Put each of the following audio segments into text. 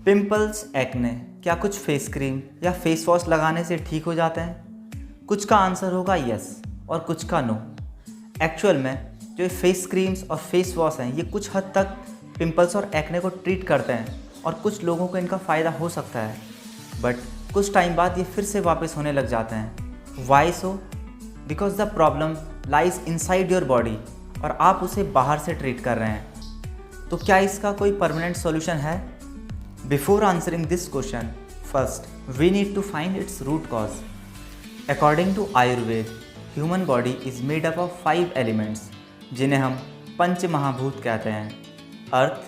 Pimples, acne क्या कुछ face cream या फेस वॉश लगाने से ठीक हो जाते हैं? कुछ का आंसर होगा यस और कुछ का नो। एक्चुअल में जो फेस क्रीम्स और फेस वॉश हैं ये कुछ हद तक पिंपल्स और एक्ने को ट्रीट करते हैं और कुछ लोगों को इनका फ़ायदा हो सकता है, बट कुछ टाइम बाद ये फिर से वापस होने लग जाते हैं। Why so? Because the problem lies inside your body और आप उसे बाहर से ट्रीट कर रहे हैं। तो क्या इसका कोई परमानेंट सॉल्यूशन है? Before answering this question, first we need to find its root cause. According to Ayurveda, human body is made up of 5 elements जिन्हें हम पंच महाभूत कहते हैं: earth,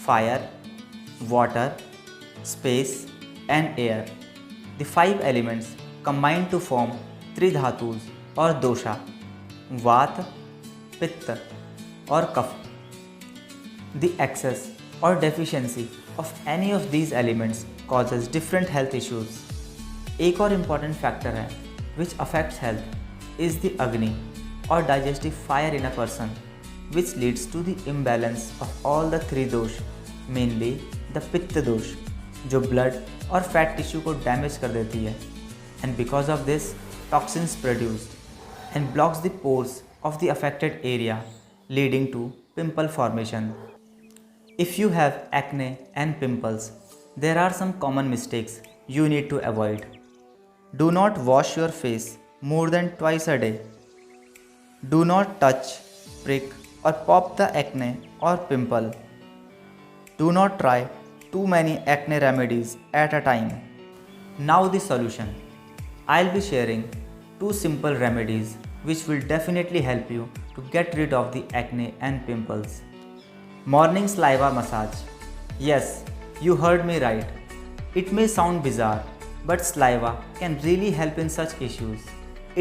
fire, water, space and air. The 5 elements combine to form 3 धातुस और दोषा: वात, पित्त और कफ. The excess or deficiency of any of these elements causes different health issues. एक और important factor है which affects health is the agni or digestive fire in a person, which leads to the imbalance of all the 3 दोष, mainly the पित्त दोष, जो blood और fat tissue को damage कर देती है, and because of this toxins produced and blocks the pores of the affected area, leading to pimple formation. If you have acne and pimples, there are some common mistakes you need to avoid. Do not wash your face more than twice a day. Do not touch, prick or pop the acne or pimple. Do not try too many acne remedies at a time. Now the solution. I'll be sharing 2 simple remedies which will definitely help you to get rid of the acne and pimples. Morning saliva massage. Yes, you heard me right. It may sound bizarre, but saliva can really help in such issues.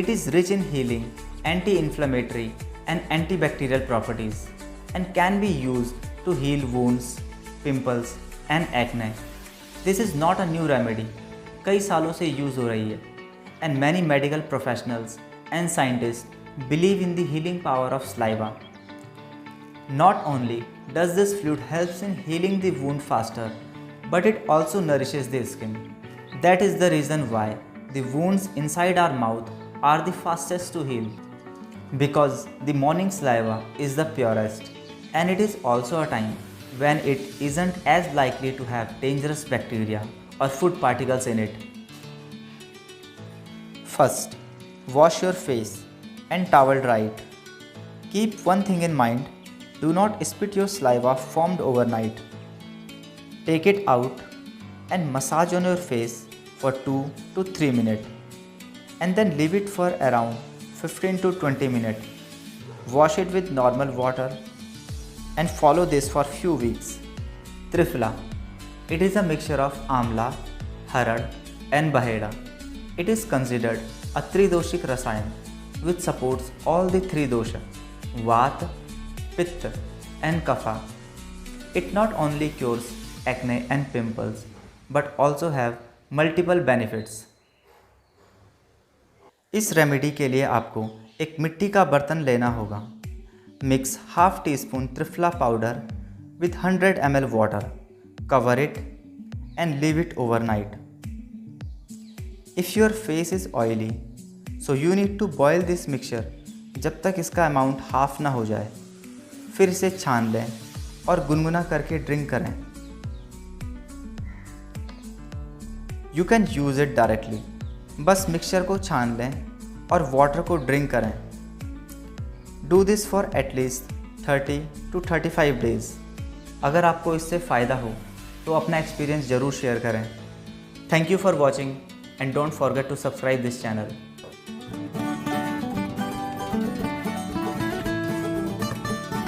It is rich in healing, anti-inflammatory and antibacterial properties and can be used to heal wounds, pimples and acne. This is not a new remedy. कई सालों से use हो रही है and many medical professionals and scientists believe in the healing power of saliva. Not only does this fluid helps in healing the wound faster, but it also nourishes the skin. That is the reason why the wounds inside our mouth are the fastest to heal. Because the morning saliva is the purest and it is also a time when it isn't as likely to have dangerous bacteria or food particles in it. First, wash your face and towel dry it. Keep one thing in mind, do not spit your saliva formed overnight. Take it out and massage on your face for 2 to 3 minutes and then leave it for around 15 to 20 minutes. Wash it with normal water and follow this for few weeks. Triphala. It is a mixture of amla, harad and baheda. It is considered a tridoshik rasayan which supports all the 3 dosha: Vata, Pitta and Kapha. It not only cures acne and pimples but also have multiple benefits. इस remedy के लिए आपको एक मिट्टी का बर्तन लेना होगा. Mix half teaspoon Triphala powder with 100 ml water. Cover it and leave it overnight. If your face is oily, so you need to boil this mixture जब तक इसका अमाउंट हाफ ना हो जाए. फिर इसे छान लें और गुनगुना करके ड्रिंक करें. You can use it directly. बस मिक्सचर को छान लें और वाटर को ड्रिंक करें. Do this for at least 30 to 35 days. अगर आपको इससे फ़ायदा हो तो अपना एक्सपीरियंस ज़रूर शेयर करें. Thank you for watching and don't forget to subscribe this channel.